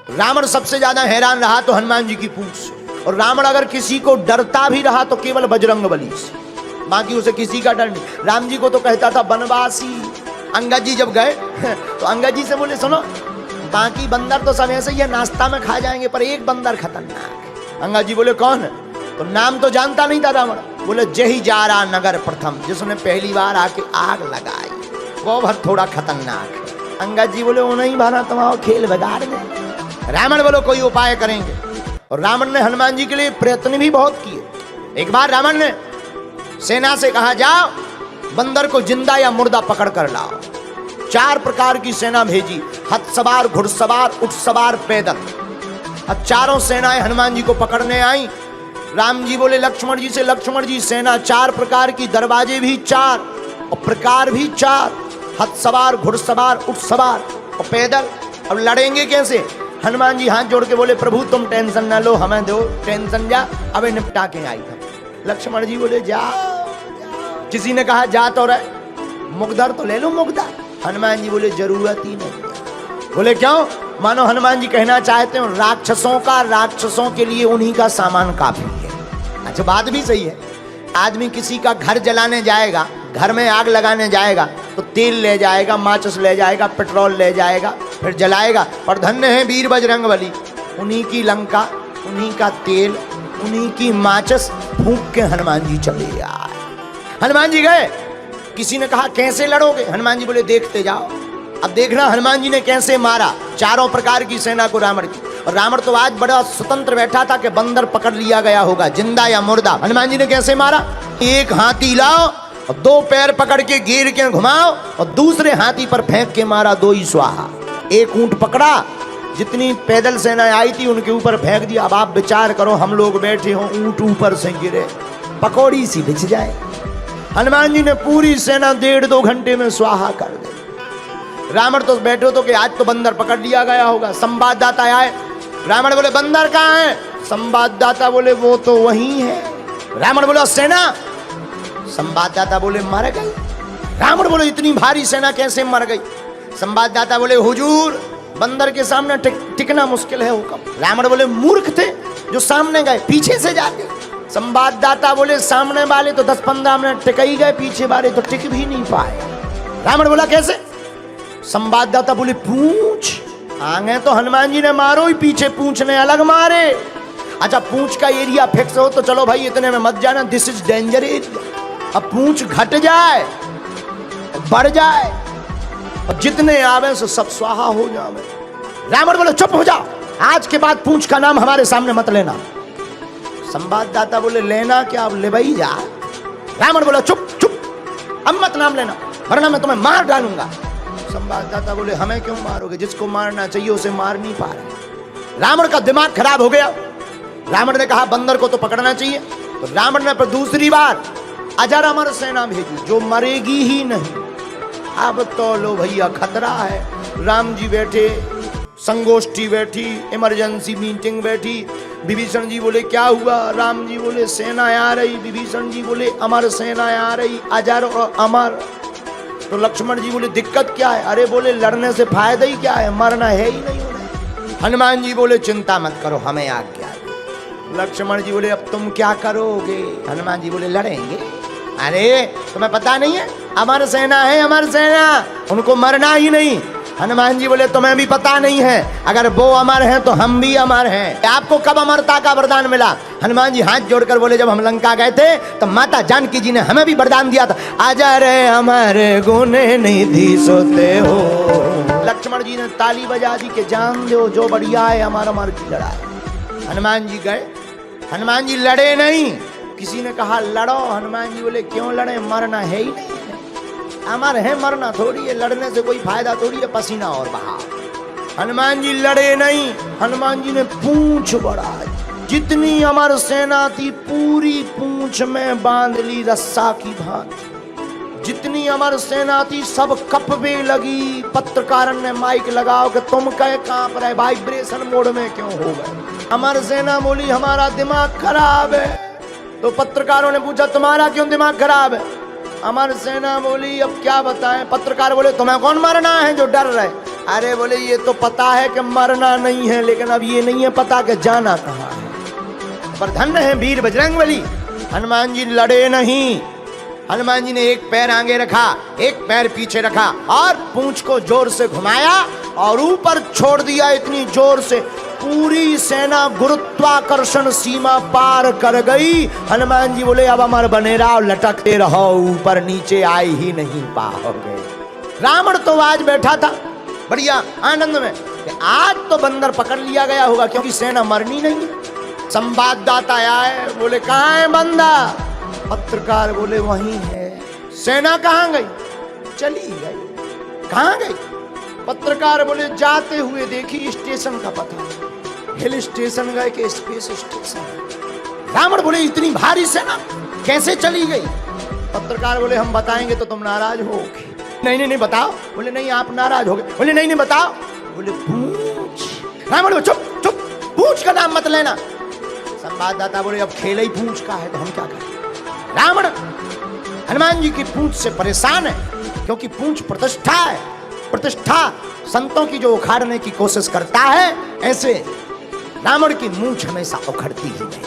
रावण सबसे ज्यादा हैरान रहा तो हनुमान जी की पूंछ से, और रावण अगर किसी को डरता भी रहा तो केवल बजरंग बली से, बाकी उसे किसी का डर नहीं। राम जी को तो कहता था बनवासी। अंगद जी जब गए तो अंगद जी से बोले सुनो, बाकी बंदर तो सब ऐसे ही है, नाश्ता में खा जाएंगे, पर एक बंदर खतरनाक। अंगद जी बोले कौन है? तो नाम तो जानता नहीं था रावण। बोले जही जारा नगर प्रथम, जिसने पहली बार आके आग लगाई, वो भर थोड़ा खतरनाक है। अंगद जी बोले वो नहीं भाना, तुम्हारा खेल बिगाड़ दे। रावण बोलो कोई उपाय करेंगे, और रावण ने हनुमान जी के लिए प्रयत्न भी बहुत किए। एक बार रावण ने सेना से कहा जाओ बंदर को जिंदा या मुर्दा पकड़ कर लाओ। 4 प्रकार की सेना भेजी, हथ सवार, घुड़सवार, ऊंट सवार, पैदल। और चारों सेनाएं हनुमान जी को पकड़ने आई। राम जी बोले लक्ष्मण जी से, लक्ष्मण जी सेना 4 प्रकार की, दरवाजे भी 4 और प्रकार भी 4, हथ सवार, घुड़सवार, ऊंट सवार और पैदल। अब लड़ेंगे कैसे? हनुमान जी हाथ जोड़ के बोले प्रभु तुम टेंशन ना लो, हमें दो टेंशन, जा अबे निपटा के आई था। लक्ष्मण जी बोले जा। किसी ने कहा जा तो रहे, मुगदर तो ले लो मुगदर। हनुमान जी बोले जरूरत ही नहीं। बोले क्यों? मानो हनुमान जी कहना चाहते हो राक्षसों के लिए उन्हीं का सामान काफी है। अच्छा बात भी सही है। आदमी किसी का घर जलाने जाएगा, घर में आग लगाने जाएगा तो तेल ले जाएगा, माचिस ले जाएगा, पेट्रोल ले जाएगा, फिर जलाएगा। पर धन्य है वीर बजरंग बली, उन्हीं की लंका, उन्हीं का तेल, उन्हीं की माचिस फूंक के हनुमान जी चले आए। हनुमान जी गए। किसी ने कहा कैसे लड़ोगे? हनुमान जी बोले देखते जाओ। अब देखना हनुमान जी ने कैसे मारा 4 प्रकार की सेना को रावण की। और रावण तो आज बड़ा स्वतंत्र बैठा था कि बंदर पकड़ लिया गया होगा, जिंदा या मुर्दा। हनुमान जी ने कैसे मारा? एक हाथी लाओ और 2 पैर पकड़ के घेर के घुमाओ और दूसरे हाथी पर फेंक के मारा, 2 ही स्वाहा। एक ऊंट पकड़ा, जितनी पैदल सेना आई थी उनके ऊपर फेंक दिया। अब आप विचार करो, हम लोग बैठे हो, ऊंट ऊपर से गिरे, पकौड़ी सी बिछ जाए। हनुमान जी ने पूरी सेना 1.5-2 घंटे में स्वाहा कर दी। रावण तो बैठे तो कि आज तो बंदर पकड़ लिया गया होगा। संवाददाता आए, रावण बोले बंदर कहाँ है? संवाददाता बोले वो तो वहीं है। रावण बोला सेना? संवाददाता बोले मर गई। रावण बोले इतनी भारी सेना कैसे मर गई? संवाददाता बोले हुजूर बंदर के सामने टिकना मुश्किल है हुक्म। रावण बोले मूर्ख थे जो सामने गए, पीछे से जाते। संवाददाता बोले सामने वाले तो 10-15 मिनट टिक ही गए, पीछे वाले तो टिक भी नहीं पाए। रावण बोला कैसे? संवाददाता बोले पूंछ। आगे तो हनुमान जी ने मारो ही, पीछे पूंछ ने अलग मारे। अच्छा पूंछ का एरिया फिक्स हो तो चलो भाई इतने में मत जाना, दिस इज डेंजर एरिया। अब पूंछ घट जाए, बढ़ जाए और जितने आवे सो सब स्वाहा हो जावे। रावण बोले चुप हो जाओ, आज के बाद पूंछ का नाम हमारे सामने मत लेना। संवाददाता बोले लेना क्या? अब ले भाई जा। रावण बोला चुप चुप, अब मत नाम लेना वरना मैं तुम्हें मार डालूंगा। संवाददाता बोले हमें क्यों मारोगे? जिसको मारना चाहिए उसे मार नहीं पा रहे। रावण का दिमाग खराब हो गया। रावण ने कहा बंदर को तो पकड़ना चाहिए। तो रावण ने पर दूसरी बार अजर अमर सेना भेजी जो मरेगी ही नहीं। अब तो लो भैया खतरा है। राम जी बैठे, संगोष्ठी बैठी, इमरजेंसी मीटिंग बैठी। विभीषण जी बोले क्या हुआ? राम जी बोले सेना आ रही। विभीषण जी बोले अमर सेना आ रही, अजर और अमर। तो लक्ष्मण जी बोले दिक्कत क्या है? अरे बोले लड़ने से फायदा ही क्या है, मरना है ही नहीं उन्हें। हनुमान जी बोले चिंता मत करो, हमें आज्ञा दो। लक्ष्मण जी बोले अब तुम क्या करोगे? हनुमान जी बोले लड़ेंगे। अरे तुम्हें पता नहीं है अमर सेना है, अमर सेना, उनको मरना ही नहीं। हनुमान जी बोले तुम्हें भी पता नहीं है, अगर वो अमर हैं तो हम भी अमर हैं। आपको कब अमरता का वरदान मिला? हनुमान जी हाथ जोड़कर बोले जब हम लंका गए थे तो माता जानकी जी ने हमें भी वरदान दिया था, अजर अमर गुण निधि सोते हो। लक्ष्मण जी ने ताली बजा दी कि जान दो जो बढ़िया है अमर अमर की लड़ाई। हनुमान जी गए। हनुमान जी लड़े नहीं। किसी ने कहा लड़ो। हनुमान जी बोले क्यों लड़े, मरना है ही नहीं। अमर है, मरना थोड़ी है, लड़ने से कोई फायदा थोड़ी है, पसीना और बहा। हनुमान जी लड़े नहीं। हनुमान जी ने पूंछ बढ़ाई। जितनी अमर सेना थी पूरी पूंछ में बांध ली रस्सा की भांति। जितनी अमर सेना थी सब कपवे लगी। पत्रकार ने माइक लगाओ कि तुम कहे कांप रहे, वाइब्रेशन मोड में क्यों हो गए? अमर सेना बोली हमारा दिमाग खराब है। तो पत्रकारों ने पूछा तुम्हारा क्यों दिमाग खराब है? अमर सेना बोली अब क्या बताएं। पत्रकार बोले तुम्हें कौन मरना है जो डर रहे? अरे बोले ये तो पता है कि मरना नहीं है, लेकिन अब ये नहीं है पता कि जाना कहाँ है। पर धन्य है वीर बजरंगबली, हनुमान जी लड़े नहीं। हनुमान जी ने एक पैर आगे रखा, एक पैर पीछे रखा और पूंछ को जोर से घुमाया और ऊपर छोड़ दिया इतनी जोर से, पूरी सेना गुरुत्वाकर्षण सीमा पार कर गई। हनुमान जी बोले अब अमर बनेरा और लटकते रहो, ऊपर नीचे आ ही नहीं पाओगे। रावण तो आज बैठा था बढ़िया आनंद में कि आज तो बंदर पकड़ लिया गया होगा, क्योंकि सेना मरनी नहीं है। संवाददाता आए, बोले कहाँ है बंदा? पत्रकार बोले वहीं है। सेना कहाँ गई? चली गई। कहाँ गई? पत्रकार बोले जाते हुए देखी, स्टेशन का पता, हिल स्टेशन गए कि स्पेस स्टेशन। रावण बोले इतनी भारी सेना कैसे चली गई? पत्रकार बोले हम बताएंगे तो तुम नाराज होगे। नहीं नहीं नहीं बताओ। बोले नहीं आप नाराज होगे। बोले नहीं नहीं बताओ। बोले पूछ। रावण बोले चुप चुप, पूछ का नाम मत लेना। संवाददाता बोले अब खेल ही पूछ का है तो हम क्या करें? रावण हनुमान जी की पूंछ से परेशान है, क्योंकि पूंछ प्रतिष्ठा है। प्रतिष्ठा संतों की जो उखाड़ने की कोशिश करता है, ऐसे रावण की मूंछ हमेशा उखड़ती ही नहीं।